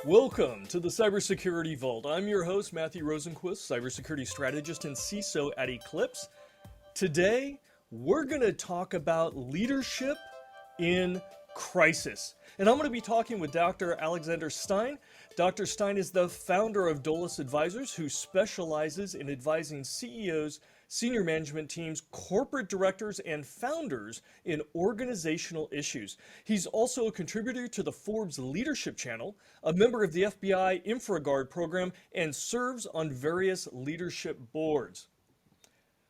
Welcome to the Cybersecurity Vault. I'm your host, Matthew Rosenquist, cybersecurity strategist and CISO at Eclipz. Today, we're going to talk about leadership in crisis. And I'm going to be talking with Dr. Alexander Stein. Dr. Stein is the founder of Dolus Advisors, who specializes in advising CEOs, senior management teams, corporate directors, and founders in organizational issues. He's also a contributor to the Forbes Leadership Channel, a member of the FBI InfraGard program, and serves on various leadership boards.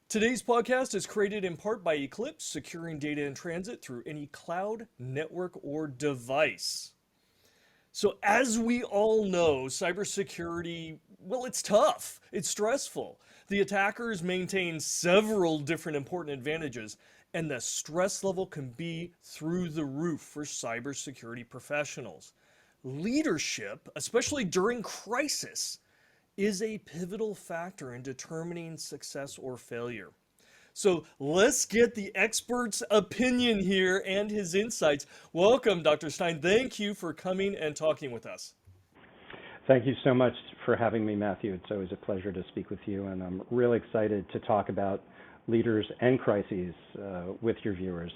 Today's podcast is created in part by Eclipz, securing data in transit through any cloud, network, or device. So as we all know, cybersecurity, well, it's tough. It's stressful. The attackers maintain several different important advantages, and the stress level can be through the roof for cybersecurity professionals. Leadership, especially during crisis, is a pivotal factor in determining success or failure. So let's get the expert's opinion here and his insights. Welcome, Dr. Stein. Thank you for coming and talking with us. Thank you so much for having me, Matthew. It's always a pleasure to speak with you, and I'm really excited to talk about leaders and crises with your viewers.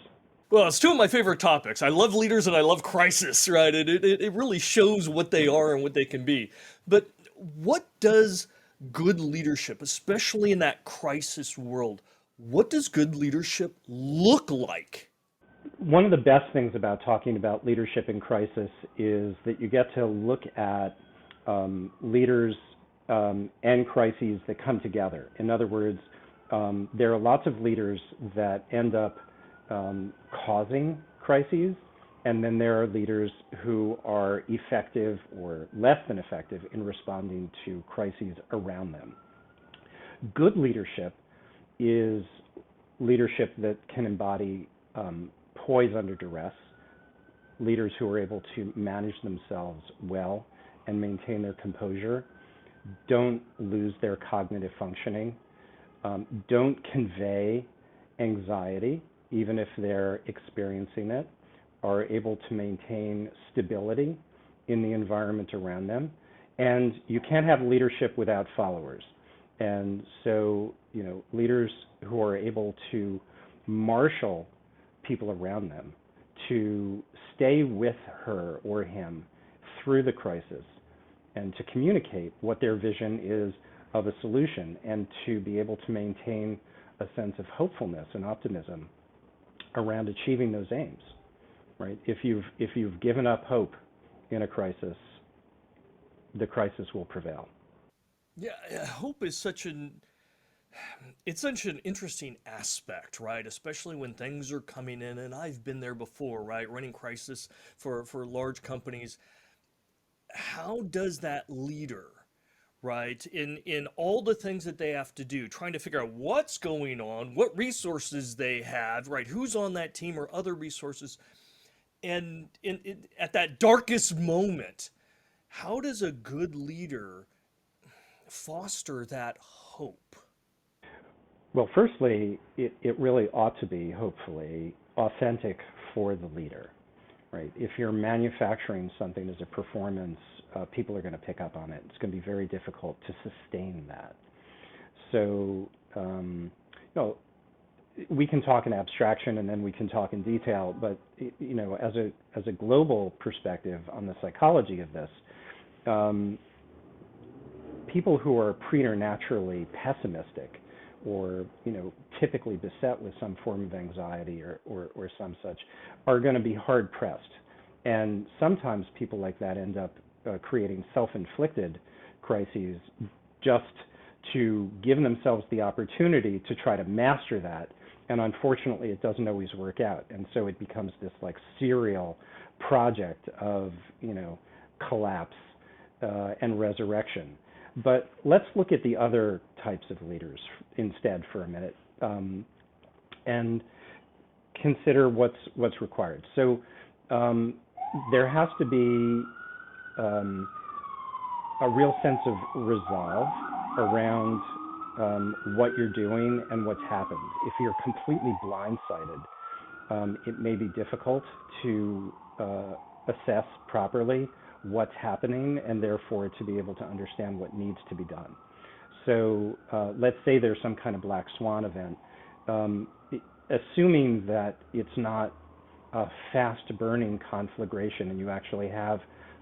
Well, it's two of my favorite topics. I love leaders and I love crisis, right? It really shows what they are and what they can be. But what does good leadership, especially in that crisis world, what does good leadership look like? One of the best things about talking about leadership in crisis is that you get to look at leaders and crises that come together. In other words, there are lots of leaders that end up causing crises, and then there are leaders who are effective or less than effective in responding to crises around them. Good leadership is leadership that can embody poise under duress, leaders who are able to manage themselves well and maintain their composure, don't lose their cognitive functioning, don't convey anxiety, even if they're experiencing it, are able to maintain stability in the environment around them. And you can't have leadership without followers. And so, leaders who are able to marshal people around them to stay with her or him through the crisis and to communicate what their vision is of a solution and to be able to maintain a sense of hopefulness and optimism around achieving those aims, right? If you've given up hope in a crisis, the crisis will prevail. Yeah, hope is such an interesting aspect, right? Especially when things are coming in, and I've been there before, right? Running crisis for large companies. How does that leader, right, in all the things that they have to do, trying to figure out what's going on, what resources they have, right, who's on that team or other resources, and at that darkest moment, how does a good leader foster that hope? Well, firstly, it really ought to be, hopefully, authentic for the leader, right? If you're manufacturing something as a performance, people are going to pick up on it. It's going to be very difficult to sustain that. So, we can talk in abstraction and then we can talk in detail, but, as a global perspective on the psychology of this, people who are preternaturally pessimistic or, typically beset with some form of anxiety or some such are going to be hard pressed. And sometimes people like that end up creating self-inflicted crises just to give themselves the opportunity to try to master that. And unfortunately, it doesn't always work out. And so it becomes this like serial project of, collapse and resurrection. But let's look at the other types of leaders instead for a minute and consider what's required. So there has to be a real sense of resolve around what you're doing and what's happened. If you're completely blindsided, it may be difficult to assess properly what's happening and therefore to be able to understand what needs to be done. So let's say there's some kind of black swan event. Assuming that it's not a fast-burning conflagration and you actually have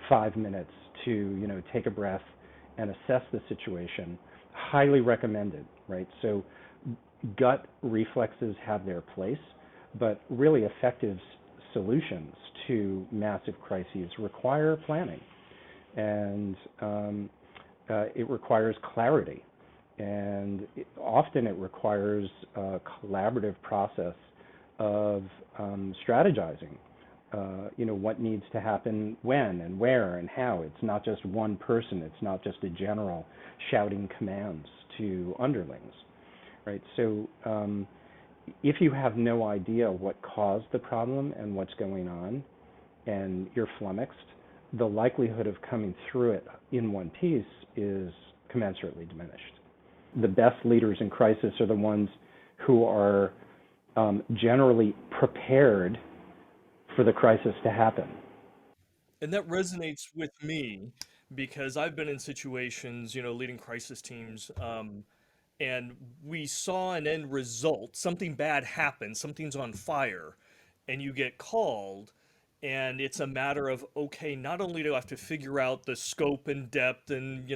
5 minutes to, take a breath and assess the situation, highly recommended, right? So gut reflexes have their place, but really effective solutions to massive crises require planning, and it requires clarity, and often it requires a collaborative process of strategizing, what needs to happen when and where and how. It's not just one person. It's not just a general shouting commands to underlings, right? So if you have no idea what caused the problem and what's going on, and you're flummoxed, the likelihood of coming through it in one piece is commensurately diminished. The best leaders in crisis are the ones who are generally prepared for the crisis to happen. And that resonates with me because I've been in situations, leading crisis teams, and we saw an end result. Something bad happened, something's on fire, and you get called, and it's a matter of, okay, not only do I have to figure out the scope and depth and,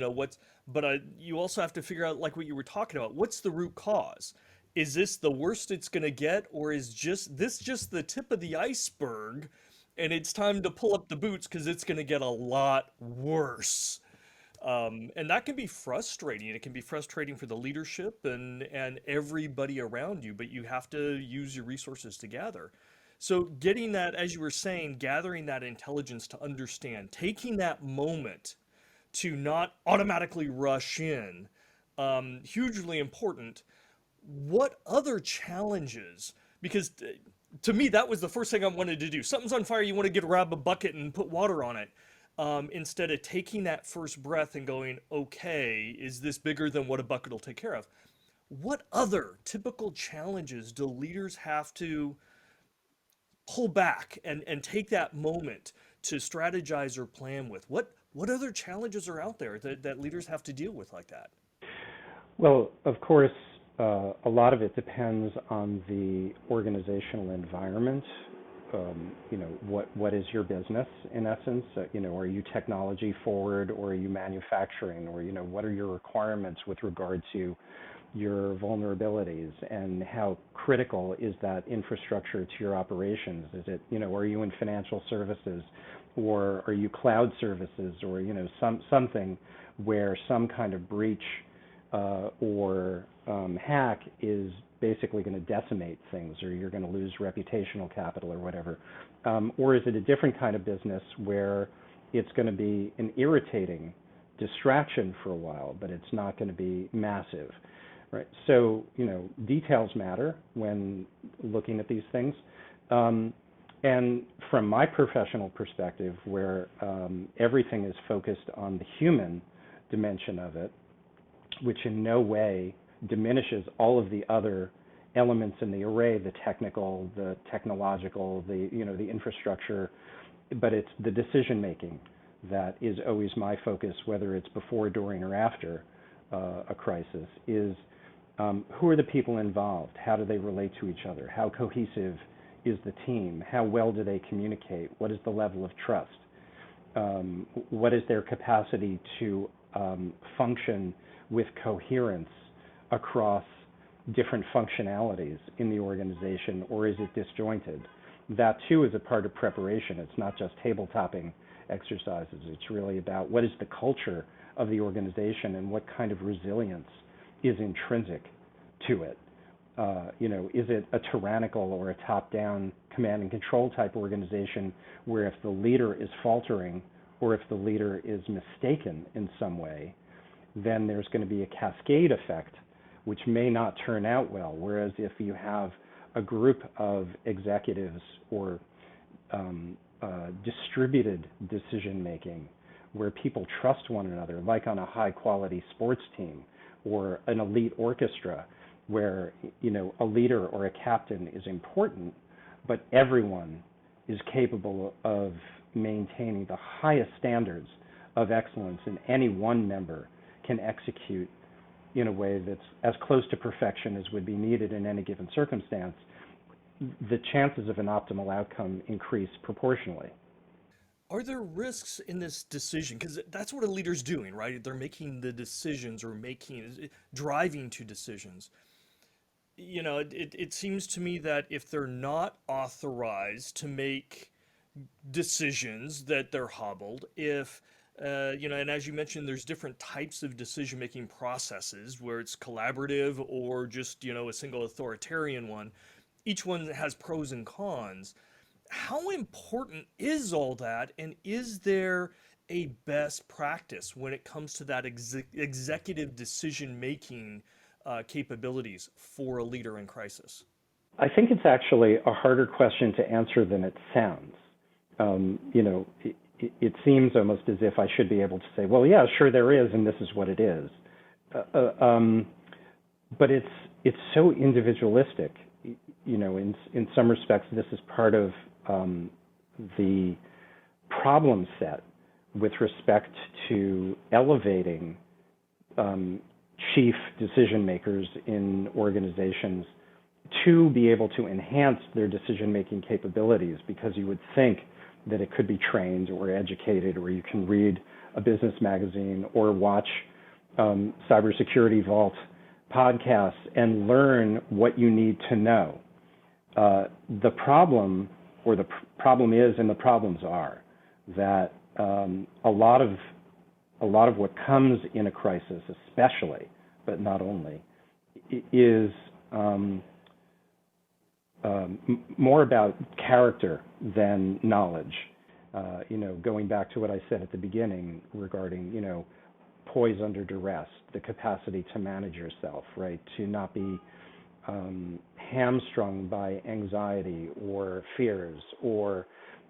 but you also have to figure out, like what you were talking about, what's the root cause? Is this the worst it's going to get, or is this just the tip of the iceberg, and it's time to pull up the boots because it's going to get a lot worse? And that can be frustrating. It can be frustrating for the leadership and everybody around you, but you have to use your resources together. So getting that, as you were saying, gathering that intelligence to understand, taking that moment to not automatically rush in, hugely important. What other challenges? Because to me, that was the first thing I wanted to do. Something's on fire, you want to grab a bucket and put water on it. Instead of taking that first breath and going, okay, is this bigger than what a bucket will take care of? What other typical challenges do leaders have to pull back and take that moment to strategize or plan with? What other challenges are out there that leaders have to deal with like that? Well, of course, a lot of it depends on the organizational environment. What is your business in essence? Are you technology forward, or are you manufacturing, or what are your requirements with regard to your vulnerabilities, and how critical is that infrastructure to your operations? Is it, are you in financial services, or are you cloud services, or something where some kind of breach or hack is basically going to decimate things, or you're going to lose reputational capital or whatever? Or is it a different kind of business where it's going to be an irritating distraction for a while, but it's not going to be massive, right? So, details matter when looking at these things. And from my professional perspective, where everything is focused on the human dimension of it, which in no way diminishes all of the other elements in the array, the technical, the technological, the infrastructure, but it's the decision making that is always my focus, whether it's before, during, or after a crisis, is who are the people involved? How do they relate to each other? How cohesive is the team? How well do they communicate? What is the level of trust? What is their capacity to function with coherence across different functionalities in the organization, or is it disjointed? That too is a part of preparation. It's not just tabletoping exercises. It's really about what is the culture of the organization and what kind of resilience is intrinsic to it. Is it a tyrannical or a top-down command and control type organization where if the leader is faltering or if the leader is mistaken in some way, then there's going to be a cascade effect which may not turn out well. Whereas if you have a group of executives or distributed decision making where people trust one another, like on a high quality sports team or an elite orchestra, where a leader or a captain is important, but everyone is capable of maintaining the highest standards of excellence, and any one member can execute in a way that's as close to perfection as would be needed in any given circumstance, the chances of an optimal outcome increase proportionally. Are there risks in this decision? Because that's what a leader's doing, right? They're making the decisions or driving to decisions. It seems to me that if they're not authorized to make decisions, that they're hobbled. If and as you mentioned, there's different types of decision-making processes where it's collaborative or just, a single authoritarian one. Each one has pros and cons. How important is all that, and is there a best practice when it comes to that executive decision-making capabilities for a leader in crisis? I think it's actually a harder question to answer than it sounds. It seems almost as if I should be able to say, well, yeah, sure there is, and this is what it is. But it's so individualistic. In some respects, this is part of the problem set with respect to elevating chief decision makers in organizations to be able to enhance their decision-making capabilities, because you would think that it could be trained or educated, or you can read a business magazine or watch Cybersecurity Vault podcasts and learn what you need to know. The problem, or the problem is, and the problems are, that a lot of what comes in a crisis, especially, but not only, is more about character than knowledge. Going back to what I said at the beginning regarding, poise under duress, the capacity to manage yourself, right? To not be hamstrung by anxiety or fears, or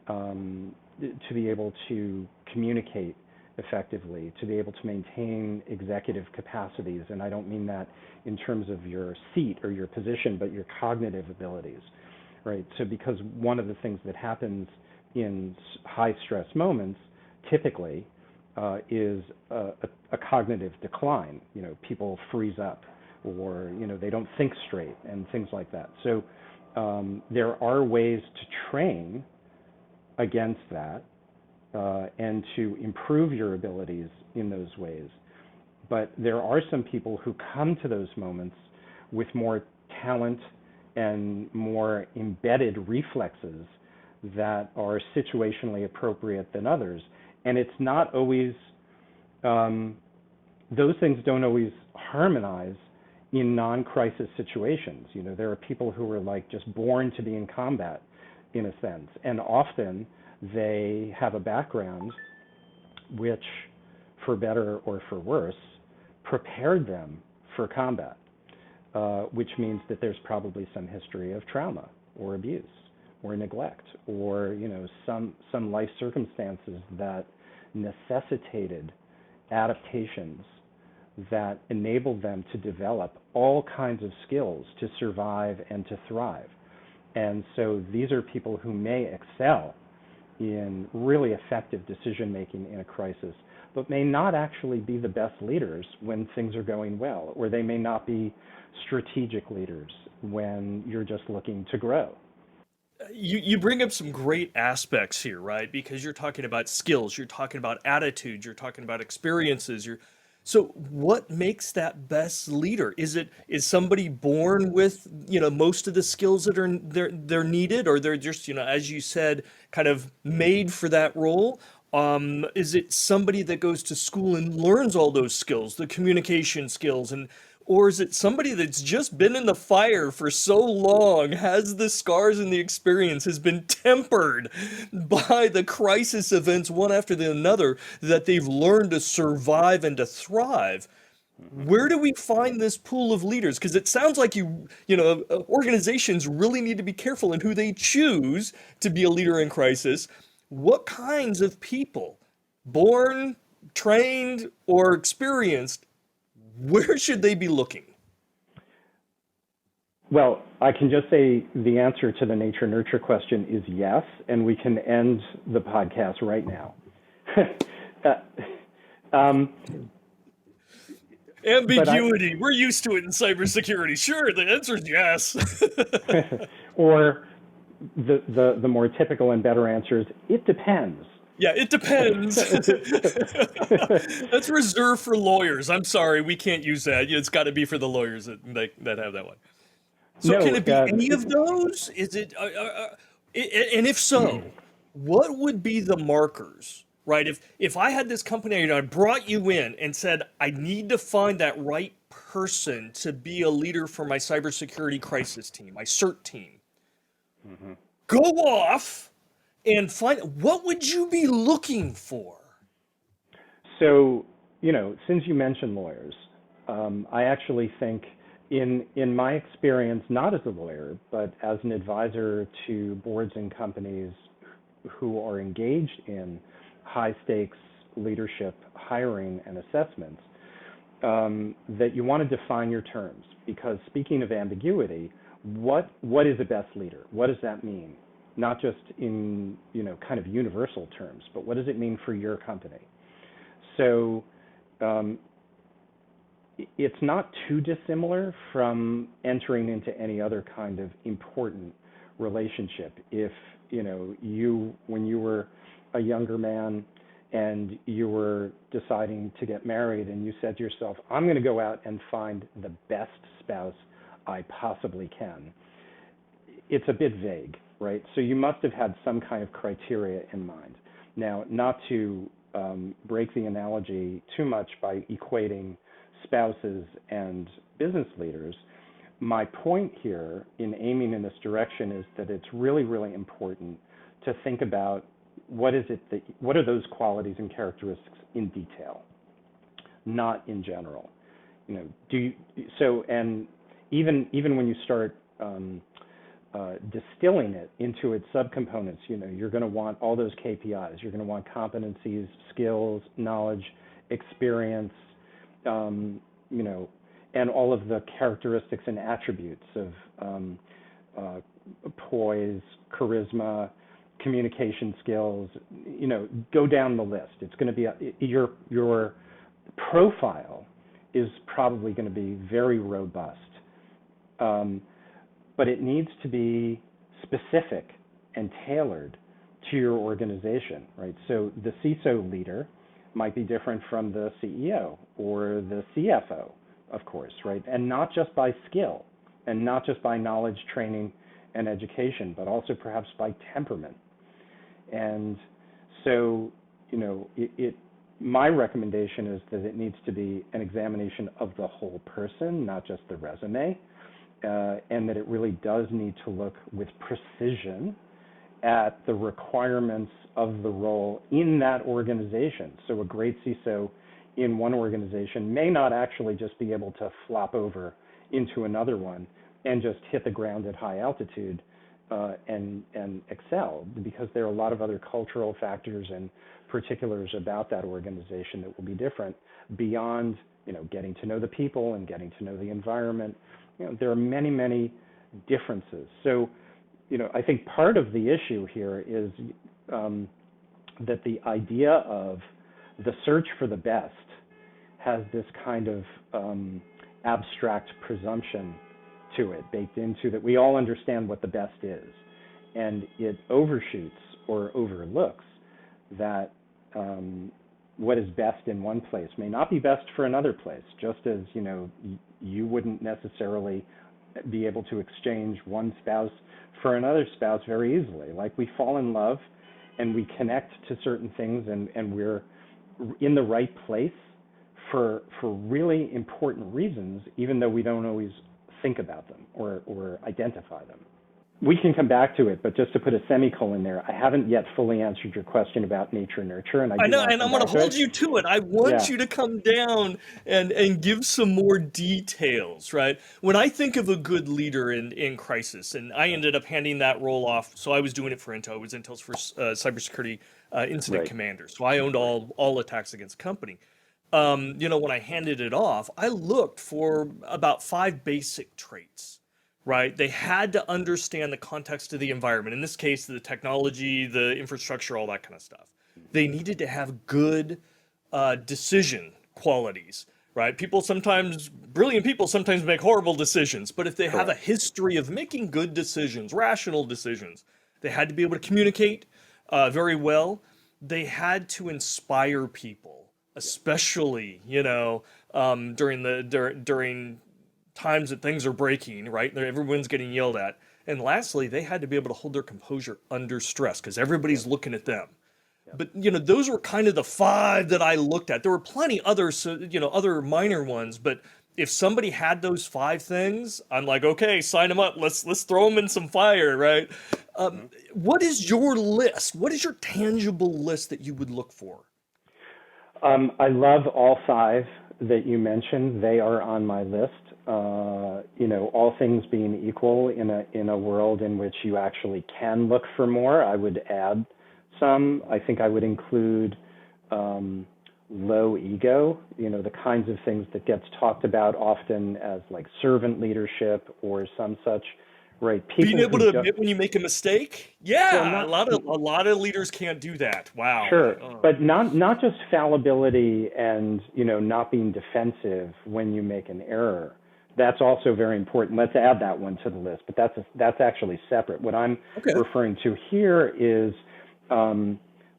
to be able to communicate effectively, to be able to maintain executive capacities. And I don't mean that in terms of your seat or your position, but your cognitive abilities, right? So because one of the things that happens in high stress moments typically is a cognitive decline. People freeze up, or they don't think straight, and things like that. So there are ways to train against that and to improve your abilities in those ways. But there are some people who come to those moments with more talent and more embedded reflexes that are situationally appropriate than others. And it's not always, those things don't always harmonize in non-crisis situations. There are people who are like just born to be in combat, in a sense. And often they have a background which, for better or for worse, prepared them for combat, which means that there's probably some history of trauma or abuse or neglect, or some life circumstances that necessitated adaptations that enabled them to develop all kinds of skills to survive and to thrive. And so these are people who may excel in really effective decision making in a crisis, but may not actually be the best leaders when things are going well, or they may not be strategic leaders when you're just looking to grow. You bring up some great aspects here, right? Because you're talking about skills, you're talking about attitudes, you're talking about experiences. So what makes that best leader? Is somebody born with, most of the skills that are they're needed, or they're just, as you said, kind of made for that role? Is it somebody that goes to school and learns all those skills, the communication skills, or is it somebody that's just been in the fire for so long, has the scars and the experience, has been tempered by the crisis events one after the another, that they've learned to survive and to thrive? Where do we find this pool of leaders? Because it sounds like organizations really need to be careful in who they choose to be a leader in crisis. What kinds of people, born, trained, or experienced, where should they be looking? Well, I can just say the answer to the nature nurture question is yes, and we can end the podcast right now. um, Ambiguity. We're used to it in cybersecurity. Sure, the answer is yes. or the more typical and better answer is it depends. Yeah, it depends. That's reserved for lawyers. I'm sorry, we can't use that. It's got to be for the lawyers that have that one. So can No, it be any of those? Is it? And if so, what would be the markers? Right? If I had this company and I brought you in and said I need to find that right person to be a leader for my cybersecurity crisis team, my CERT team, go off and find, what would you be looking for? So, since you mentioned lawyers, I actually think in my experience, not as a lawyer, but as an advisor to boards and companies who are engaged in high stakes leadership hiring and assessments, that you want to define your terms. Because speaking of ambiguity, what is a best leader? What does that mean? Not just in kind of universal terms, but what does it mean for your company? So it's not too dissimilar from entering into any other kind of important relationship. If when you were a younger man and you were deciding to get married and you said to yourself, I'm going to go out and find the best spouse I possibly can, it's a bit vague, right? So you must have had some kind of criteria in mind. Now, not to break the analogy too much by equating spouses and business leaders, my point here in aiming in this direction is that it's really, really important to think about what are those qualities and characteristics in detail, not in general. And even when you start distilling it into its subcomponents, you're going to want all those KPIs. You're going to want competencies, skills, knowledge, experience, and all of the characteristics and attributes of poise, charisma, communication skills. Go down the list. It's going to be your profile is probably going to be very robust, but it needs to be specific and tailored to your organization, right? So the CISO leader might be different from the CEO or the CFO, of course, right? And not just by skill and not just by knowledge, training, and education, but also perhaps by temperament. And so, my recommendation is that it needs to be an examination of the whole person, not just the resume, and that it really does need to look with precision at the requirements of the role in that organization. So a great CISO in one organization may not actually just be able to flop over into another one and just hit the ground at high altitude and excel, because there are a lot of other cultural factors and particulars about that organization that will be different beyond getting to know the people and getting to know the environment. There are many, many differences. So I think part of the issue here is that the idea of the search for the best has this kind of abstract presumption to it, baked into that we all understand what the best is. And it overshoots or overlooks that what is best in one place may not be best for another place, just as you wouldn't necessarily be able to exchange one spouse for another spouse very easily. Like, we fall in love and we connect to certain things, and we're in the right place for really important reasons, even though we don't always think about them or identify them. We can come back to it, but just to put a semicolon there, I haven't yet fully answered your question about nature nurture, and I know, and I'm going to hold you to it. I want you to come down and give some more details, right? When I think of a good leader in crisis, and I ended up handing that role off, so I was doing it for Intel. It was Intel's first cybersecurity incident commander, so I owned all attacks against the company. When I handed it off, I looked for about 5 basic traits right? They had to understand the context of the environment. In this case, the technology, the infrastructure, all that kind of stuff. They needed to have good decision qualities, right? Brilliant people sometimes make horrible decisions, but if they have a Correct. history of making good decisions, rational decisions, they had to be able to communicate very well. They had to inspire people, Yeah. especially, during times that things are breaking, right? Everyone's getting yelled at. And lastly, they had to be able to hold their composure under stress because Yeah. everybody's looking at them. Yeah. But those were kind of the five that I looked at. There were plenty others, other minor ones. But if somebody had those five things, I'm like, okay, sign them up. Let's throw them in some fire, right? Mhm. What is your list? What is your tangible list that you would look for? I love all five that you mentioned. They are on my list. All things being equal in a world in which you actually can look for more, I would add some. I think I would include low ego, the kinds of things that gets talked about often as like servant leadership or some such, right? Being People able who to don't, admit when you make a mistake? well, Yeah, a not lot of leaders can't do that. Wow. sure, but not just fallibility and not being defensive when you make an error. That's also very important. Let's add that one to the list, but that's actually separate. What I'm Okay. referring to here is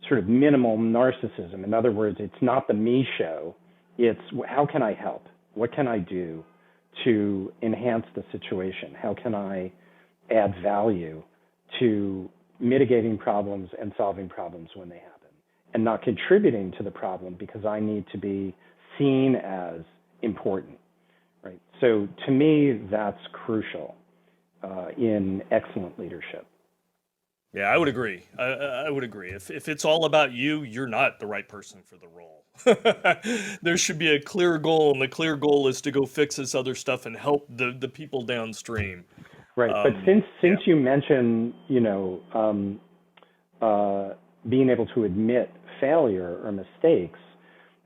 sort of minimal narcissism. In other words, it's not the me show. It's how can I help? What can I do to enhance the situation? How can I add value to mitigating problems and solving problems when they happen, and not contributing to the problem because I need to be seen as important, right? So to me, that's crucial in excellent leadership. Yeah, I would agree. I would agree. If it's all about you, you're not the right person for the role. There should be a clear goal, and the clear goal is to go fix this other stuff and help the people downstream. Right, but Yeah. since you mentioned, being able to admit failure or mistakes,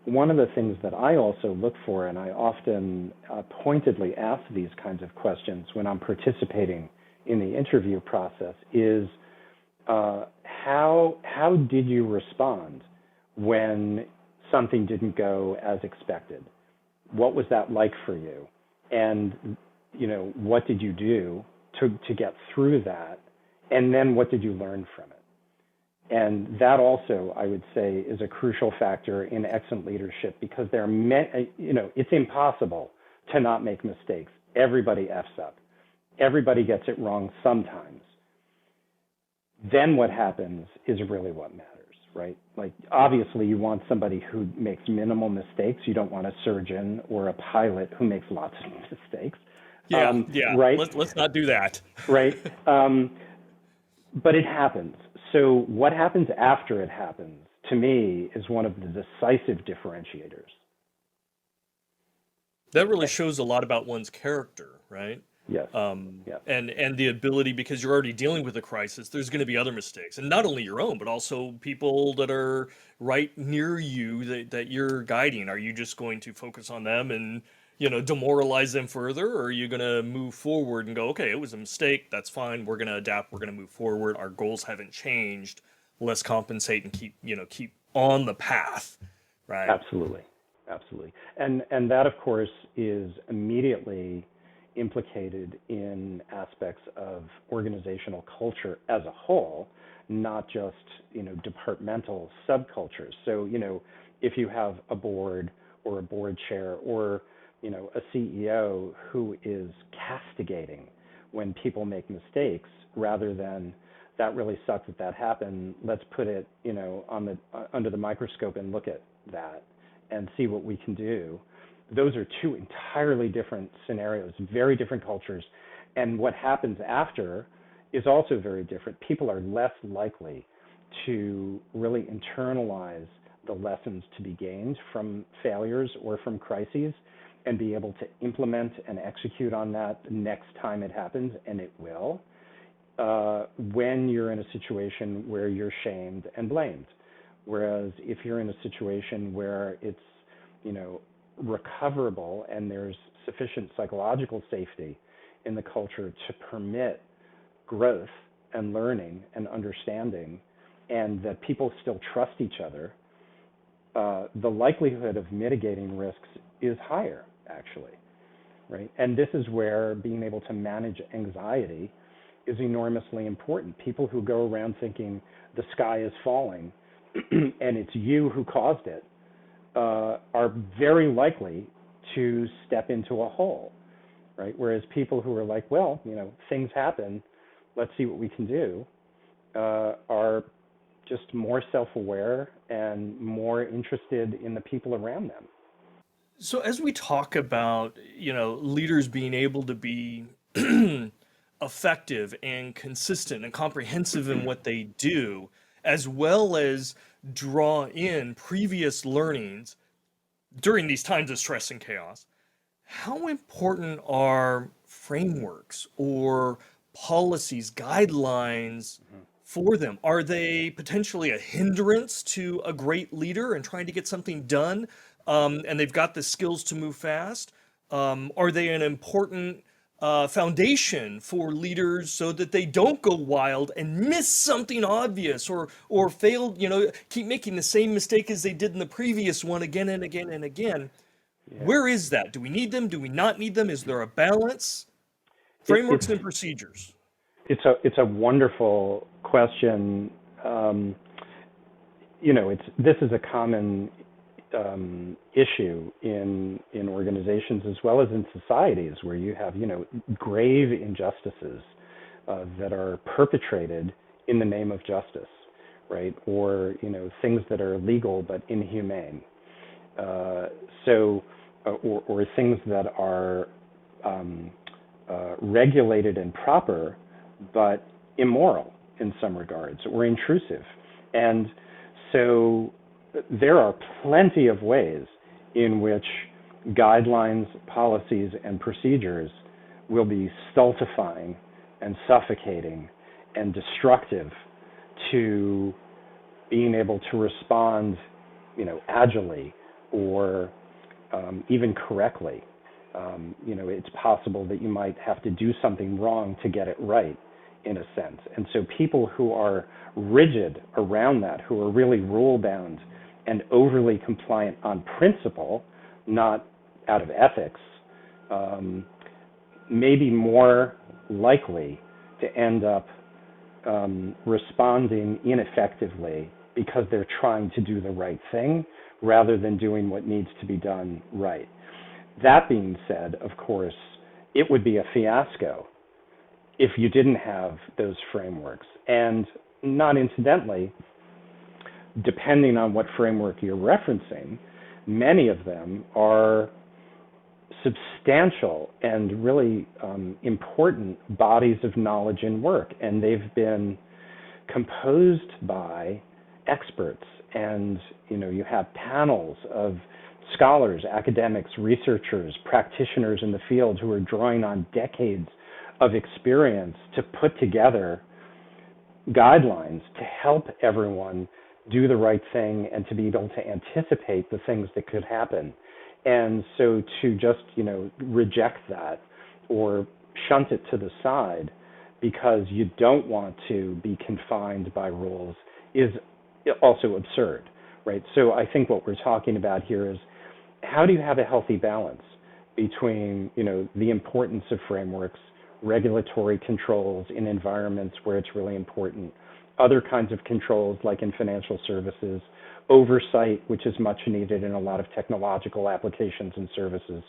one of the things that I also look for, and I often pointedly ask these kinds of questions when I'm participating in the interview process, is how did you respond when something didn't go as expected? What was that like for you? And what did you do to get through that? And then what did you learn from it? And that also, I would say, is a crucial factor in excellent leadership because it's impossible to not make mistakes. Everybody F's up. Everybody gets it wrong sometimes. Then what happens is really what matters, right? Like, obviously, you want somebody who makes minimal mistakes. You don't want a surgeon or a pilot who makes lots of mistakes, Yeah. right? Let's not do that. Right. But it happens. So what happens after it happens, to me, is one of the decisive differentiators. That really shows a lot about one's character, right? Yes. Yeah. And the ability, because you're already dealing with a crisis, there's going to be other mistakes, and not only your own, but also people that are right near you that you're guiding. Are you just going to focus on them and demoralize them further, or are you going to move forward and go, okay, it was a mistake, that's fine, we're going to adapt, we're going to move forward, our goals haven't changed, let's compensate and keep on the path, right? Absolutely. Absolutely. And that, of course, is immediately implicated in aspects of organizational culture as a whole, not just, departmental subcultures. So, if you have a board or a board chair or, a CEO who is castigating when people make mistakes rather than that really sucks that happened, let's put it, under the microscope and look at that and see what we can do. Those are two entirely different scenarios, very different cultures. And what happens after is also very different. People are less likely to really internalize the lessons to be gained from failures or from crises and be able to implement and execute on that the next time it happens, and it will, when you're in a situation where you're shamed and blamed. Whereas if you're in a situation where it's, recoverable and there's sufficient psychological safety in the culture to permit growth and learning and understanding, and that people still trust each other, the likelihood of mitigating risks is higher, actually, right? And this is where being able to manage anxiety is enormously important. People who go around thinking the sky is falling and it's you who caused it are very likely to step into a hole, right? Whereas people who are like, well, things happen, let's see what we can do, are just more self-aware and more interested in the people around them. So as we talk about, leaders being able to be effective and consistent and comprehensive in what they do, as well as draw in previous learnings during these times of stress and chaos, how important are frameworks or policies, guidelines for them? Are they potentially a hindrance to a great leader in trying to get something done, and they've got the skills to move fast? Are they an important foundation for leaders so that they don't go wild and miss something obvious or fail, keep making the same mistake as they did in the previous one again and again and again? Yeah. Where is that? Do we need them? Do we not need them? Is there a balance? Frameworks and procedures. It's a wonderful question. This is a common issue in organizations as well as in societies, where you have grave injustices that are perpetrated in the name of justice, right? Or things that are legal but inhumane. Or things that are regulated and proper, but immoral in some regards, or intrusive. And so there are plenty of ways in which guidelines, policies, and procedures will be stultifying and suffocating and destructive to being able to respond, agilely or even correctly. It's possible that you might have to do something wrong to get it right, in a sense. And so people who are rigid around that, who are really rule-bound and overly compliant on principle, not out of ethics, may be more likely to end up responding ineffectively because they're trying to do the right thing rather than doing what needs to be done right. That being said, of course, it would be a fiasco if you didn't have those frameworks. And not incidentally, depending on what framework you're referencing, many of them are substantial and really important bodies of knowledge and work. And they've been composed by experts. And you have panels of scholars, academics, researchers, practitioners in the field who are drawing on decades of experience to put together guidelines to help everyone do the right thing and to be able to anticipate the things that could happen. And so to just, reject that or shunt it to the side because you don't want to be confined by rules is also absurd, right? So I think what we're talking about here is, how do you have a healthy balance between, the importance of frameworks, regulatory controls in environments where it's really important, other kinds of controls like in financial services, oversight, which is much needed in a lot of technological applications and services,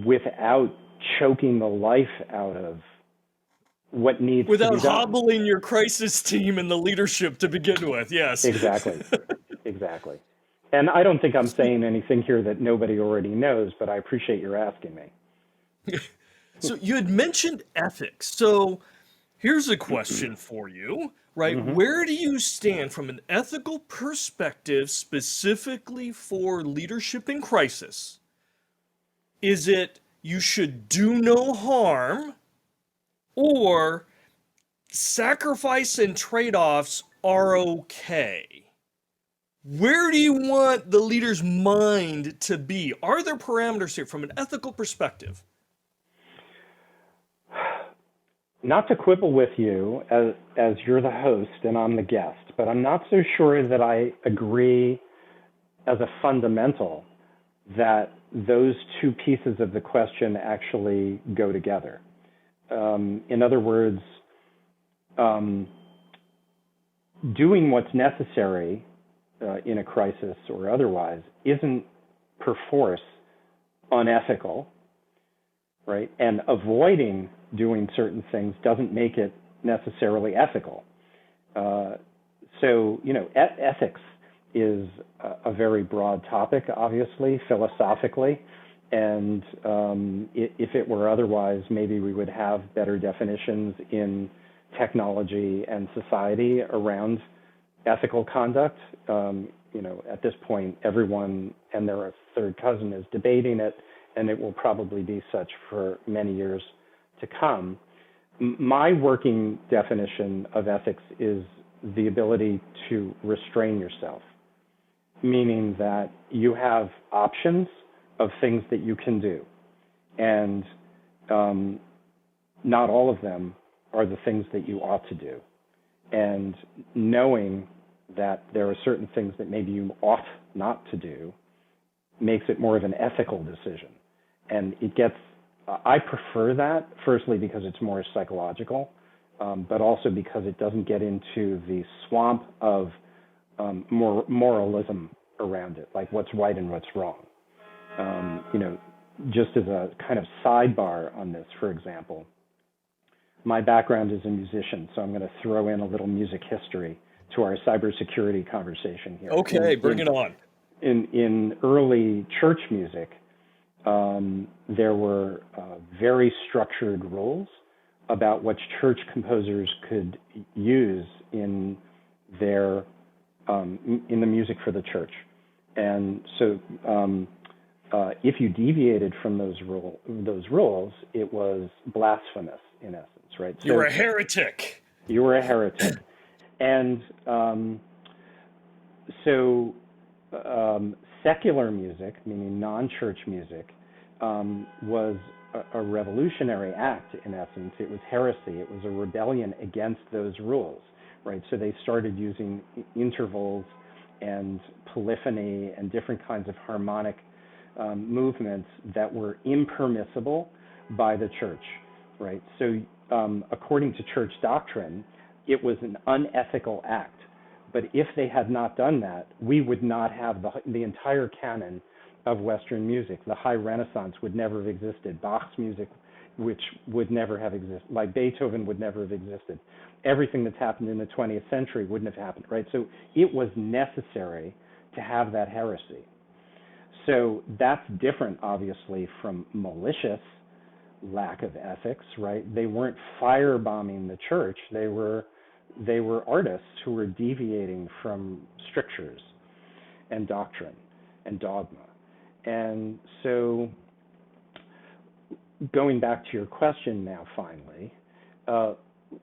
without choking the life out of what needs to be done. Without hobbling your crisis team and the leadership to begin with, yes. Exactly. And I don't think I'm saying anything here that nobody already knows, but I appreciate your asking me. So you had mentioned ethics. So here's a question for you, right? Mm-hmm. Where do you stand from an ethical perspective specifically for leadership in crisis? Is it you should do no harm, or sacrifice and trade-offs are okay? Where do you want the leader's mind to be? Are there parameters here from an ethical perspective? not to quibble with you as you're the host and I'm the guest, but I'm not so sure that I agree as a fundamental that those two pieces of the question actually go together. In other words, doing what's necessary in a crisis or otherwise isn't perforce unethical, right? And avoiding doing certain things doesn't make it necessarily ethical. So, ethics is a very broad topic, obviously, philosophically. And if it were otherwise, maybe we would have better definitions in technology and society around ethical conduct. At this point, everyone and their third cousin is debating it, and it will probably be such for many years to come. My working definition of ethics is the ability to restrain yourself, meaning that you have options of things that you can do, and not all of them are the things that you ought to do. And knowing that there are certain things that maybe you ought not to do makes it more of an ethical decision. And I prefer that, firstly, because it's more psychological, but also because it doesn't get into the swamp of moralism around it, like what's right and what's wrong. Just as a kind of sidebar on this, for example, my background is a musician, so I'm going to throw in a little music history to our cybersecurity conversation here. Okay, bring it on. In early church music, there were very structured rules about what church composers could use in the music for the church. And so if you deviated from those rules, it was blasphemous in essence, right? So you were a heretic. You were a heretic. And secular music, meaning non-church music, was a revolutionary act in essence. It was heresy. It was a rebellion against those rules, right? So they started using intervals and polyphony and different kinds of harmonic movements that were impermissible by the church, right? So according to church doctrine, it was an unethical act. But if they had not done that, we would not have the entire canon of Western music. The High Renaissance would never have existed. Bach's music, which would never have existed, like Beethoven would never have existed. Everything that's happened in the 20th century wouldn't have happened, right? So it was necessary to have that heresy. So that's different, obviously, from malicious lack of ethics, right? They weren't firebombing the church. They were artists who were deviating from strictures and doctrine and dogma. And so going back to your question now, finally,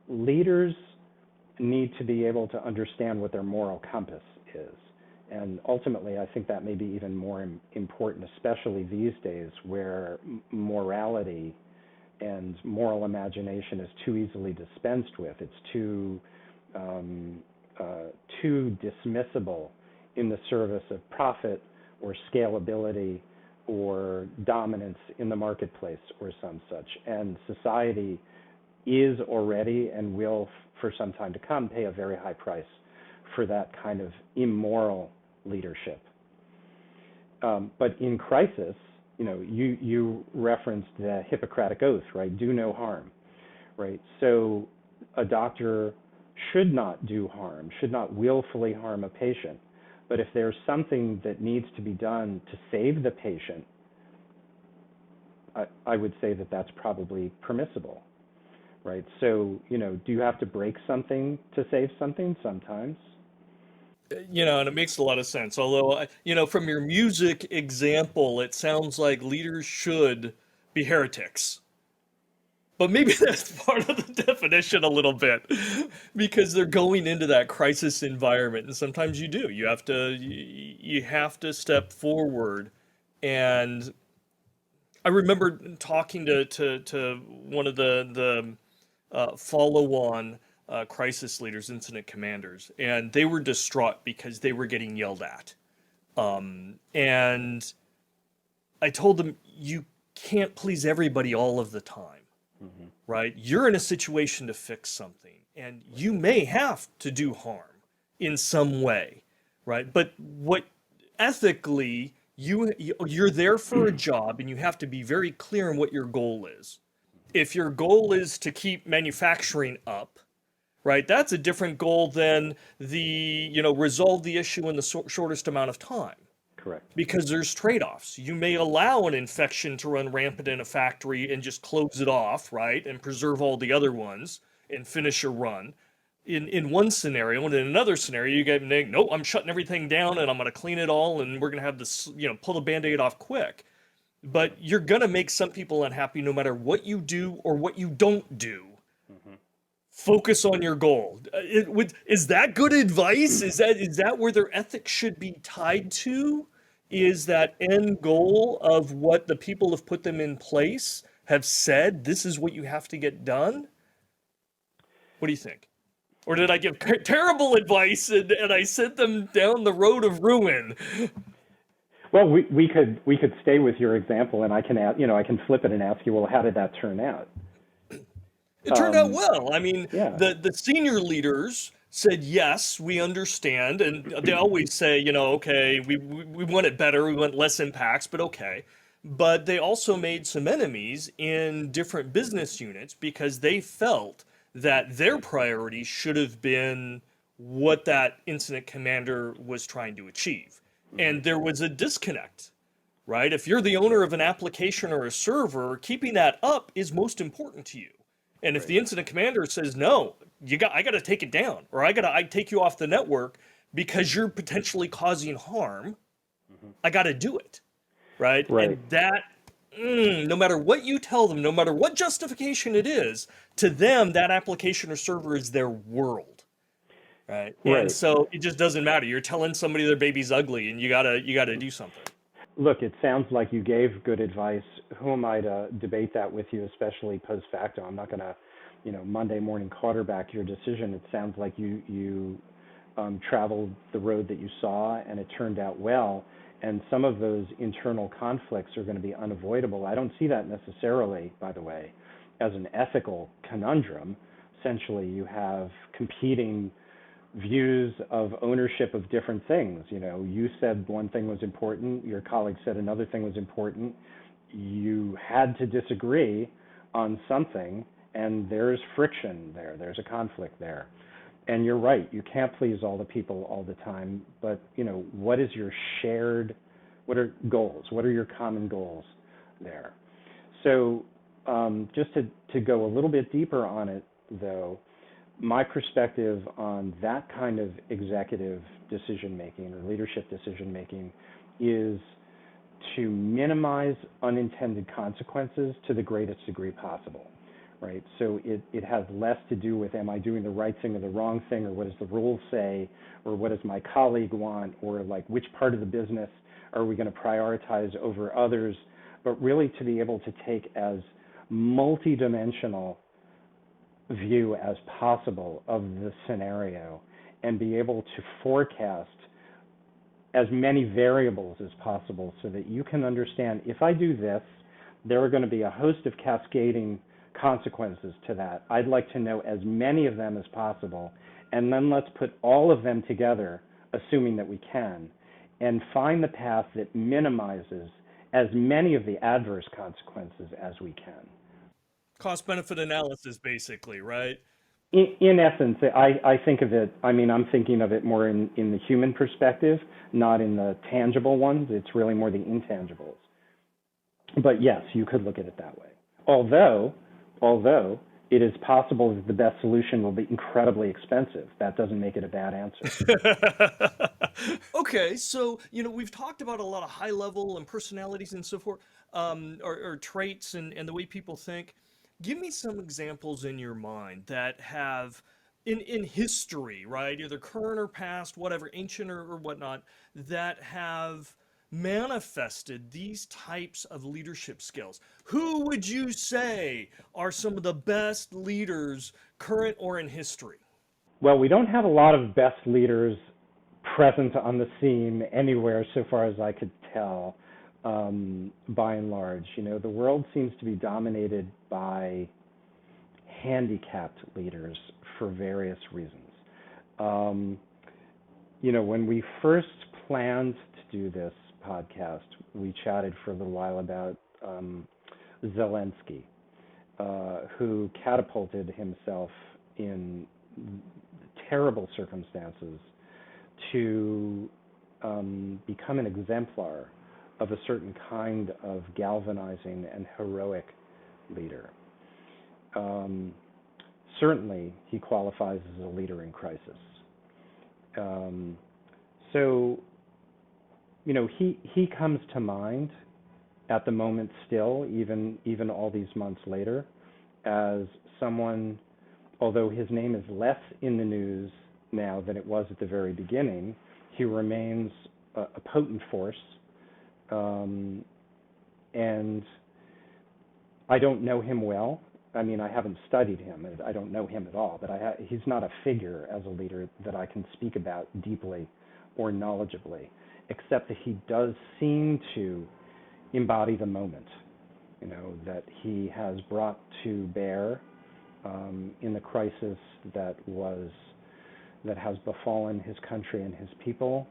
leaders need to be able to understand what their moral compass is. And ultimately, I think that may be even more important, especially these days where morality and moral imagination is too easily dispensed with. It's too dismissible in the service of profit or scalability or dominance in the marketplace or some such. And society is already and will for some time to come pay a very high price for that kind of immoral leadership. But in crisis, you referenced the Hippocratic Oath, right? Do no harm, right? So a doctor should not do harm, should not willfully harm a patient. But if there's something that needs to be done to save the patient, I would say that that's probably permissible, right? So, do you have to break something to save something? Sometimes. And it makes a lot of sense. Although, from your music example, it sounds like leaders should be heretics. But maybe that's part of the definition a little bit, because they're going into that crisis environment, and sometimes you do. You have to step forward. And I remember talking to one of the follow-on crisis leaders, incident commanders, and they were distraught because they were getting yelled at. And I told them, you can't please everybody all of the time, right? You're in a situation to fix something, and you may have to do harm in some way, right? But what ethically, you're there for a job, and you have to be very clear on what your goal is. If your goal is to keep manufacturing up, right, that's a different goal than resolve the issue in the shortest amount of time. Correct. Because there's trade-offs. You may allow an infection to run rampant in a factory and just close it off, right, and preserve all the other ones and finish a run. In one scenario, and in another scenario, you get, no, I'm shutting everything down and I'm going to clean it all and we're going to have this, pull the Band-Aid off quick. But you're going to make some people unhappy no matter what you do or what you don't do. Focus on your goal. Is that good advice? Is that where their ethics should be tied to? Is that end goal of what the people have put them in place have said, this is what you have to get done? What do you think? Or did I give terrible advice and I sent them down the road of ruin? Well, we could stay with your example, and I can flip it and ask you, well, how did that turn out? It turned out well. I mean, Yeah. the senior leaders said, yes, we understand. And they always say, okay, we want it better. We want less impacts, but okay. But they also made some enemies in different business units because they felt that their priority should have been what that incident commander was trying to achieve. And there was a disconnect, right? If you're the owner of an application or a server, keeping that up is most important to you. And if the incident commander says, no, I got to take it down, or I take you off the network because you're potentially causing harm, I got to do it, right? And that, no matter what you tell them, no matter what justification it is, to them, that application or server is their world, right? And so it just doesn't matter. You're telling somebody their baby's ugly, and you gotta do something. Look, it sounds like you gave good advice. Who am I to debate that with you, especially post facto? I'm not going to, Monday morning quarterback your decision. It sounds like you traveled the road that you saw, and it turned out well. And some of those internal conflicts are going to be unavoidable. I don't see that necessarily, by the way, as an ethical conundrum. Essentially, you have competing views of ownership of different things. You said one thing was important, your colleague said another thing was important. You had to disagree on something, and there's friction there. There's a conflict there. And you're right, you can't please all the people all the time, but what is your what are goals? What are your common goals there? So just to go a little bit deeper on it, though, my perspective on that kind of executive decision-making or leadership decision-making is to minimize unintended consequences to the greatest degree possible, right? So it has less to do with, am I doing the right thing or the wrong thing, or what does the rules say, or what does my colleague want, or like which part of the business are we going to prioritize over others, but really to be able to take as multidimensional view as possible of the scenario and be able to forecast as many variables as possible so that you can understand, if I do this, there are going to be a host of cascading consequences to that. I'd like to know as many of them as possible, and then let's put all of them together, assuming that we can, and find the path that minimizes as many of the adverse consequences as we can. Cost-benefit analysis, basically, right? In essence, I think of it, I'm thinking of it more in the human perspective, not in the tangible ones. It's really more the intangibles. But yes, you could look at it that way. Although it is possible that the best solution will be incredibly expensive. That doesn't make it a bad answer. Okay, so, we've talked about a lot of high level and personalities and so forth, or traits and the way people think. Give me some examples in your mind that have, in history, right, either current or past, whatever, ancient or whatnot, that have manifested these types of leadership skills? Who would you say are some of the best leaders, current or in history? Well, we don't have a lot of best leaders present on the scene anywhere, so far as I could tell, by and large. The world seems to be dominated by handicapped leaders for various reasons. Um, when we first planned to do this podcast, we chatted for a little while about Zelensky, who catapulted himself in terrible circumstances to become an exemplar of a certain kind of galvanizing and heroic leader. Certainly, he qualifies as a leader in crisis. Um, so, he comes to mind at the moment still, even all these months later, as someone, although his name is less in the news now than it was at the very beginning, he remains a potent force. And I don't know him well. I mean, I haven't studied him. I don't know him at all, but he's not a figure as a leader that I can speak about deeply or knowledgeably, except that he does seem to embody the moment, that he has brought to bear in the crisis that has befallen his country and his people,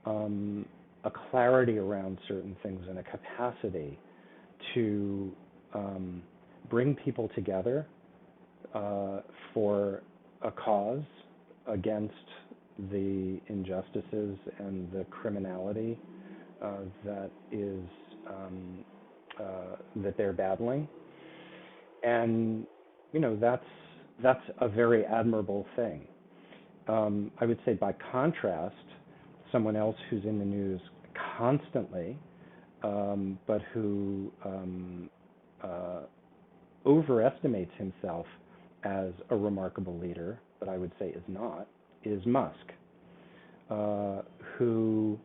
a clarity around certain things and a capacity to bring people together for a cause against the injustices and the criminality that they're battling. And that's a very admirable thing. I would say, by contrast, someone else who's in the news constantly, but who overestimates himself as a remarkable leader, but I would say is Musk, who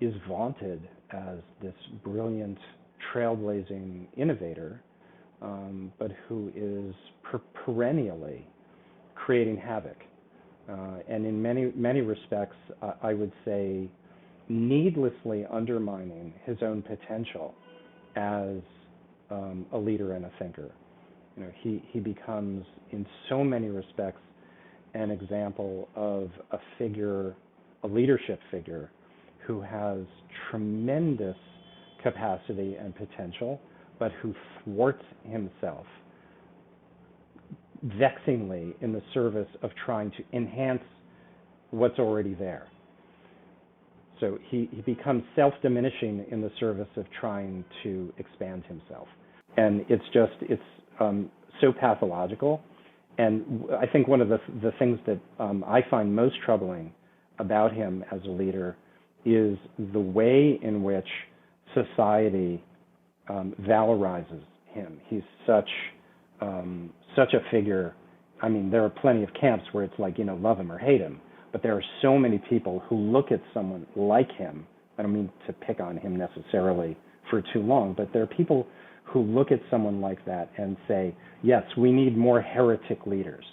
is vaunted as this brilliant, trailblazing innovator, but who is perennially creating havoc. And in many respects, I would say, needlessly undermining his own potential as a leader and a thinker. He becomes, in so many respects, an example of a leadership figure who has tremendous capacity and potential, but who thwarts himself vexingly in the service of trying to enhance what's already there. So he becomes self-diminishing in the service of trying to expand himself. And it's so pathological. And I think one of the things that I find most troubling about him as a leader is the way in which society valorizes him. He's such a figure. I mean, there are plenty of camps where it's like, love him or hate him. But there are so many people who look at someone like him. I don't mean to pick on him necessarily for too long, but there are people who look at someone like that and say, yes, we need more heretic leaders.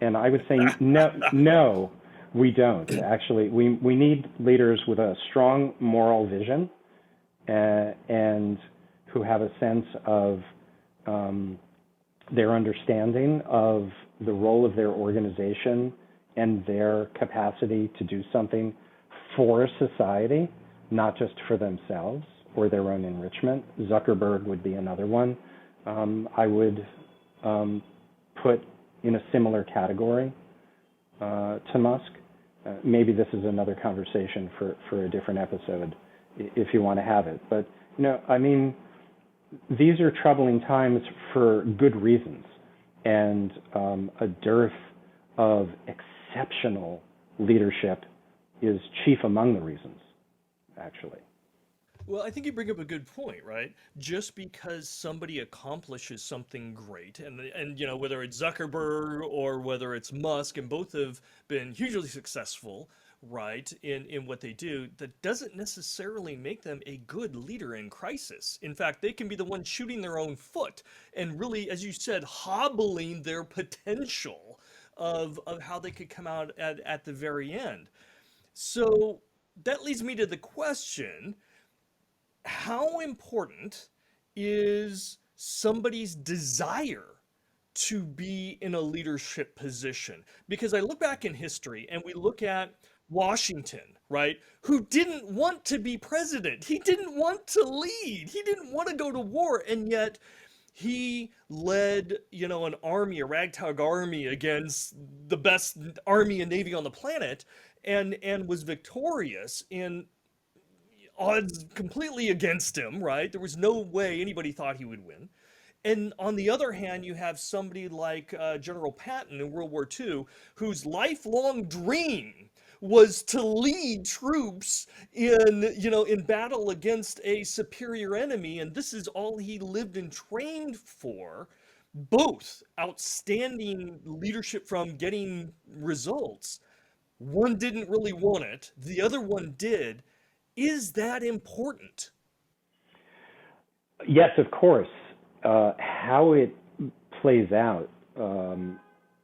And I would say, no, we don't. Actually, we need leaders with a strong moral vision and who have a sense of their understanding of the role of their organization and their capacity to do something for society, not just for themselves or their own enrichment. Zuckerberg would be another one. I would put in a similar category to Musk. Maybe this is another conversation for a different episode if you want to have it. But, I mean, these are troubling times for good reasons, and a dearth of exceptional leadership is chief among the reasons, actually. Well, I think you bring up a good point, right? Just because somebody accomplishes something great, and whether it's Zuckerberg or whether it's Musk, and both have been hugely successful, right, in what they do, that doesn't necessarily make them a good leader in crisis. In fact, they can be the one shooting their own foot and really, as you said, hobbling their potential of how they could come out at the very end. So that leads me to the question, how important is somebody's desire to be in a leadership position? Because I look back in history and we look at Washington, right, who didn't want to be president. He didn't want to lead. He didn't want to go to war. And yet he led, an army, a ragtag army against the best army and navy on the planet and was victorious in odds completely against him, right? There was no way anybody thought he would win. And on the other hand, you have somebody like General Patton in World War II, whose lifelong dream was to lead troops in battle against a superior enemy, and this is all he lived and trained for. Both outstanding leadership from getting results. One didn't really want it, the other one did. Is that important? Yes, of course. How it plays out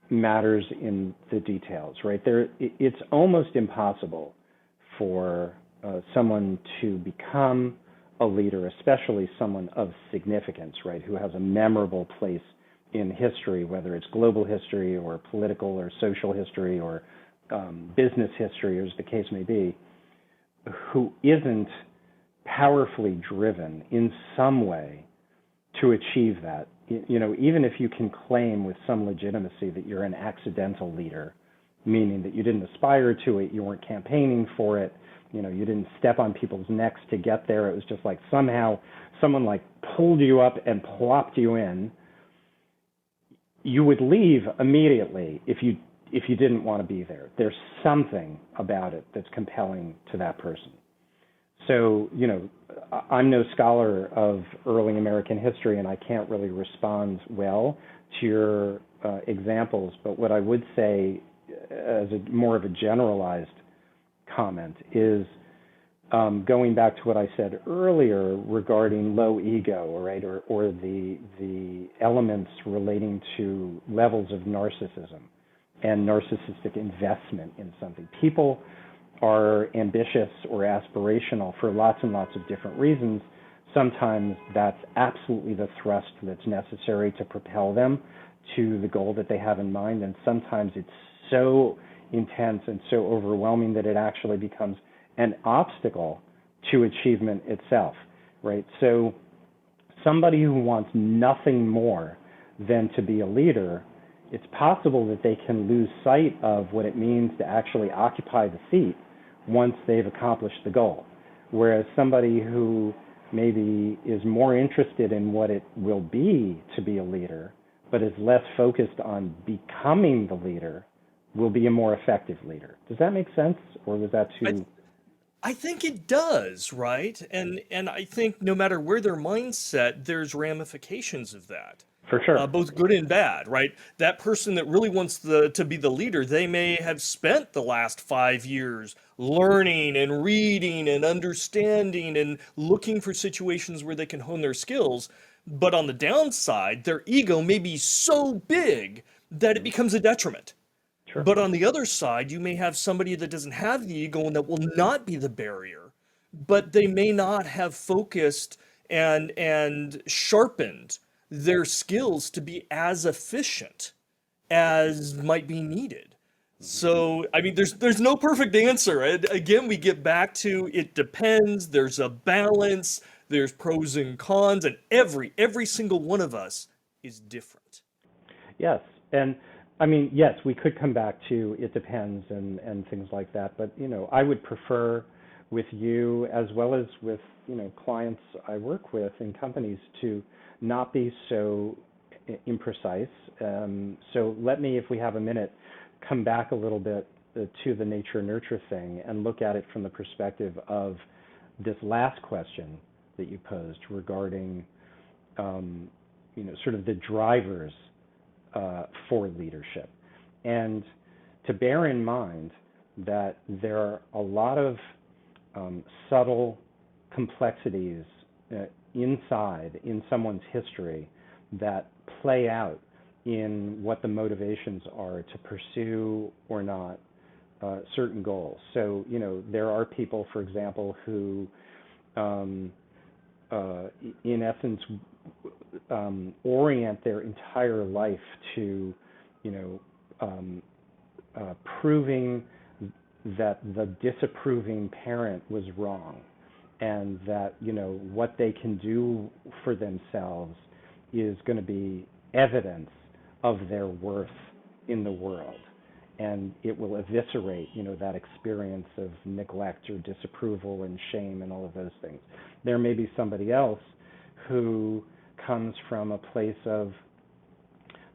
matters in the details, right? It's almost impossible for someone to become a leader, especially someone of significance, right, who has a memorable place in history, whether it's global history or political or social history or business history, as the case may be, who isn't powerfully driven in some way to achieve that. Even if you can claim with some legitimacy that you're an accidental leader, meaning that you didn't aspire to it, you weren't campaigning for it, you didn't step on people's necks to get there. It was just like somehow someone like pulled you up and plopped you in. You would leave immediately if you didn't want to be there. There's something about it that's compelling to that person. So, I'm no scholar of early American history, and I can't really respond well to your examples, but what I would say as more of a generalized comment is going back to what I said earlier regarding low ego, right, or the elements relating to levels of narcissism and narcissistic investment in something. People are ambitious or aspirational for lots and lots of different reasons. Sometimes that's absolutely the thrust that's necessary to propel them to the goal that they have in mind, and sometimes it's so intense and so overwhelming that it actually becomes an obstacle to achievement itself, right? So somebody who wants nothing more than to be a leader, it's possible that they can lose sight of what it means to actually occupy the seat once they've accomplished the goal. Whereas somebody who maybe is more interested in what it will be to be a leader, but is less focused on becoming the leader, will be a more effective leader. Does that make sense? Or was that too... I think it does, right? And I think no matter where their mindset, there's ramifications of that. For sure. Both good and bad, right? That person that really wants to be the leader, they may have spent the last 5 years learning and reading and understanding and looking for situations where they can hone their skills. But on the downside, their ego may be so big that it becomes a detriment. Sure. But on the other side, you may have somebody that doesn't have the ego and that will not be the barrier, but they may not have focused and sharpened their skills to be as efficient as might be needed. So, I mean, there's no perfect answer. And again, we get back to it depends. There's a balance. There's pros and cons, and every single one of us is different. Yes, and I mean, yes, we could come back to it depends and things like that, but I would prefer with you as well as with clients I work with in companies to not be so imprecise. So let me, if we have a minute, come back a little bit to the nature nurture thing and look at it from the perspective of this last question that you posed regarding sort of the drivers for leadership. And to bear in mind that there are a lot of subtle complexities in someone's history that play out in what the motivations are to pursue or not certain goals. So, there are people, for example, who, in essence, orient their entire life to, proving that the disapproving parent was wrong, and that, what they can do for themselves is going to be evidence of their worth in the world. And it will eviscerate, that experience of neglect or disapproval and shame and all of those things. There may be somebody else who comes from a place of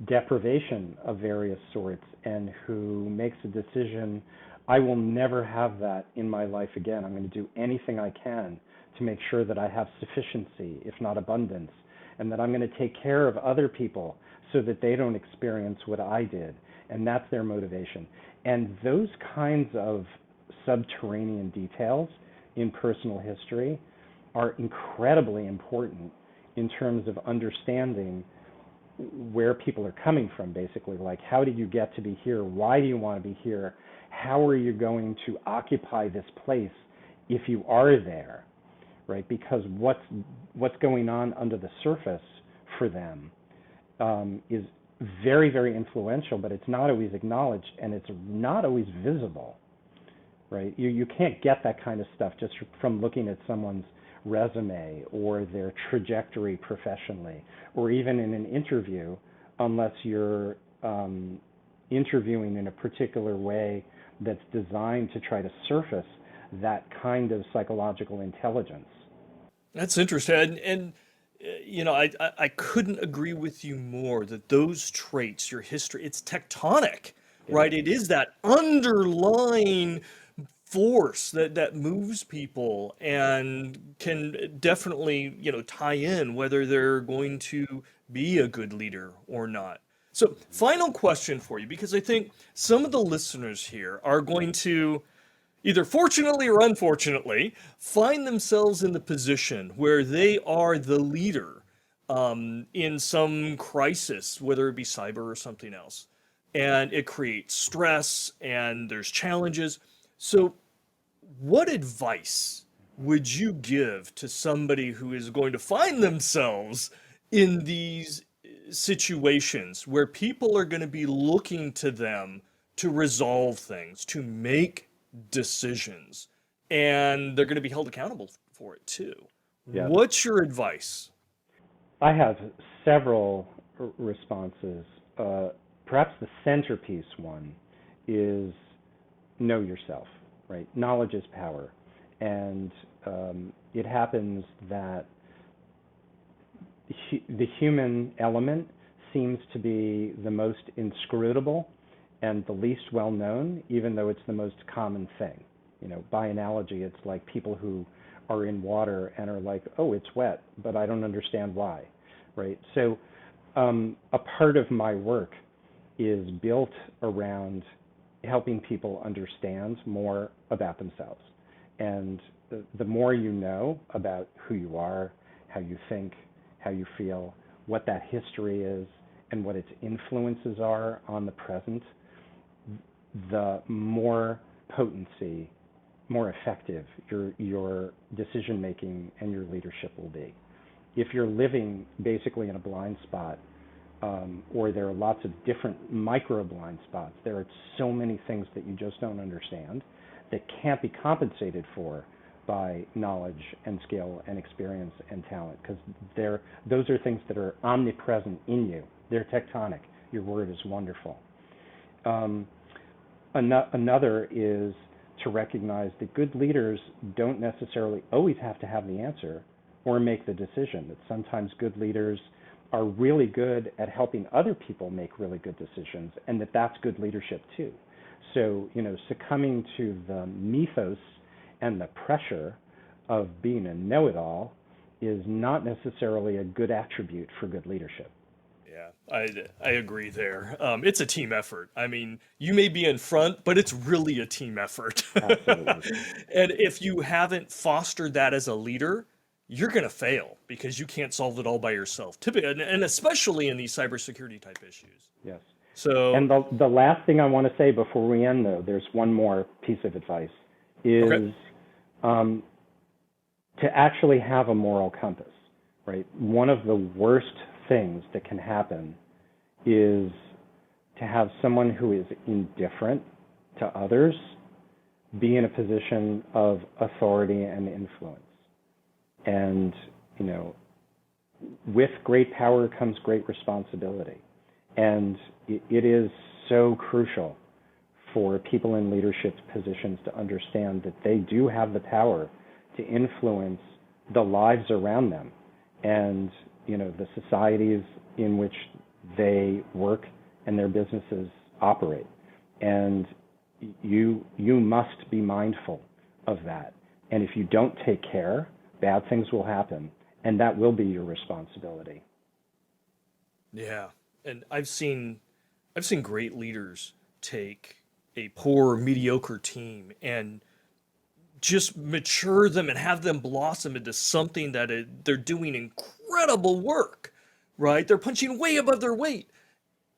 deprivation of various sorts and who makes a decision, I will never have that in my life again. I'm going to do anything I can to make sure that I have sufficiency, if not abundance, and that I'm going to take care of other people so that they don't experience what I did. And that's their motivation. And those kinds of subterranean details in personal history are incredibly important in terms of understanding where people are coming from, basically. Like, how did you get to be here? Why do you want to be here? How are you going to occupy this place if you are there, right? Because what's going on under the surface for them is very, very influential, but it's not always acknowledged, and it's not always visible, right? You can't get that kind of stuff just from looking at someone's resume or their trajectory professionally, or even in an interview, unless you're interviewing in a particular way that's designed to try to surface that kind of psychological intelligence. That's interesting. And I couldn't agree with you more that those traits, your history, it's tectonic, right? It is that underlying force that moves people and can definitely, tie in whether they're going to be a good leader or not. So, final question for you, because I think some of the listeners here are going to, either fortunately or unfortunately, find themselves in the position where they are the leader in some crisis, whether it be cyber or something else. And it creates stress and there's challenges. So, what advice would you give to somebody who is going to find themselves in these situations where people are going to be looking to them to resolve things, to make decisions, and they're going to be held accountable for it too? Yeah. What's your advice? I have several responses. Perhaps the centerpiece one is know yourself, right? Knowledge is power. And it happens that the human element seems to be the most inscrutable and the least well known, even though it's the most common thing. By analogy, it's like people who are in water and are like, oh, it's wet, but I don't understand why, right? So a part of my work is built around helping people understand more about themselves. And the more you know about who you are, how you think, how you feel, what that history is, and what its influences are on the present, the more potency, more effective your decision making and your leadership will be. If you're living basically in a blind spot, or there are lots of different micro blind spots, there are so many things that you just don't understand that can't be compensated for by knowledge and skill and experience and talent, because those are things that are omnipresent in you. They're tectonic. Your word is wonderful. Another is to recognize that good leaders don't necessarily always have to have the answer or make the decision, that sometimes good leaders are really good at helping other people make really good decisions, and that's good leadership too. So, succumbing to the mythos and the pressure of being a know-it-all is not necessarily a good attribute for good leadership. Yeah, I agree there. It's a team effort. I mean, you may be in front, but it's really a team effort. Absolutely. And if you haven't fostered that as a leader, you're going to fail because you can't solve it all by yourself. Typically, and especially in these cybersecurity type issues. Yes. So, And the last thing I want to say before we end, though, there's one more piece of advice, okay. is to actually have a moral compass, right? One of the worst things that can happen is to have someone who is indifferent to others be in a position of authority and influence. And, with great power comes great responsibility. And it is so crucial for people in leadership positions to understand that they do have the power to influence the lives around them and, the societies in which they work and their businesses operate. And you must be mindful of that. And if you don't take care, bad things will happen, and that will be your responsibility. Yeah. And I've seen great leaders take a poor, mediocre team and just mature them and have them blossom into something that they're doing incredible work, right? They're punching way above their weight.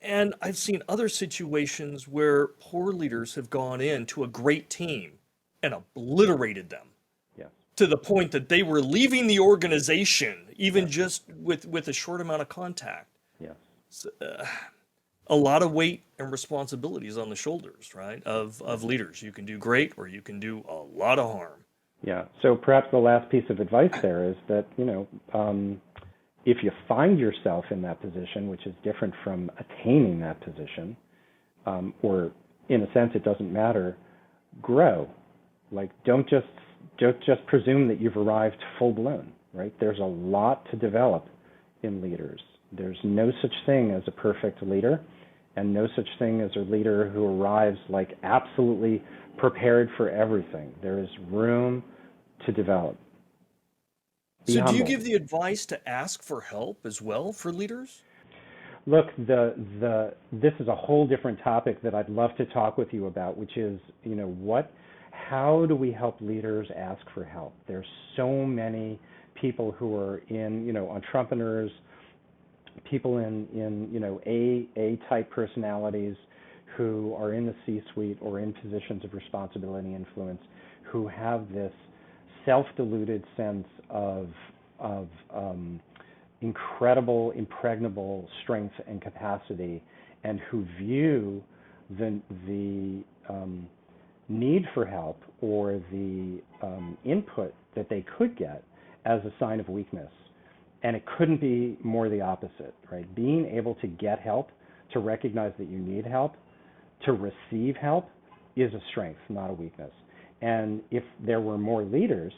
And I've seen other situations where poor leaders have gone into a great team and obliterated them Yes. to the point that they were leaving the organization, even Yes. just with a short amount of contact. Yes. So, a lot of weight and responsibilities on the shoulders, right, of leaders. You can do great or you can do a lot of harm. Yeah. So perhaps the last piece of advice there is that, if you find yourself in that position, which is different from attaining that position, or in a sense, it doesn't matter, grow. Like, don't just presume that you've arrived full blown, right? There's a lot to develop in leaders. There's no such thing as a perfect leader, and no such thing as a leader who arrives like absolutely prepared for everything. There is room to develop. Be So do you humble. give the advice to ask for help as well for leaders? Look, this is a whole different topic that I'd love to talk with you about, which is, how do we help leaders ask for help? There's so many people who are in, entrepreneurs, people in A-type personalities who are in the C-suite or in positions of responsibility and influence, who have this self-deluded sense of incredible, impregnable strength and capacity, and who view the need for help or the input that they could get as a sign of weakness. And it couldn't be more the opposite, right? Being able to get help, to recognize that you need help, to receive help is a strength, not a weakness. And if there were more leaders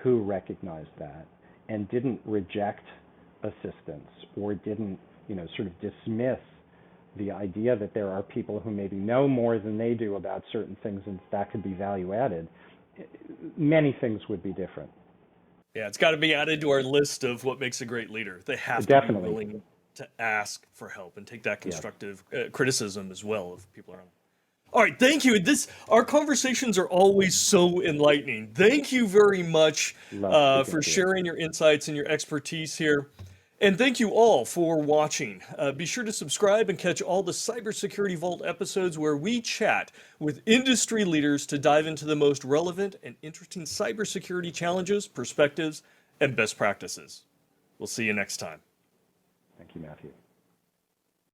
who recognized that and didn't reject assistance or didn't, sort of dismiss the idea that there are people who maybe know more than they do about certain things and that could be value added, many things would be different. Yeah, it's got to be added to our list of what makes a great leader. They have to be Definitely. willing to ask for help and take that Yes. constructive criticism as well of people around them. All right, thank you. Our conversations are always so enlightening. Thank you very much Love speaking for to you. sharing your insights and your expertise here. And thank you all for watching. Be sure to subscribe and catch all the Cybersecurity Vault episodes where we chat with industry leaders to dive into the most relevant and interesting cybersecurity challenges, perspectives, and best practices. We'll see you next time. Thank you, Matthew.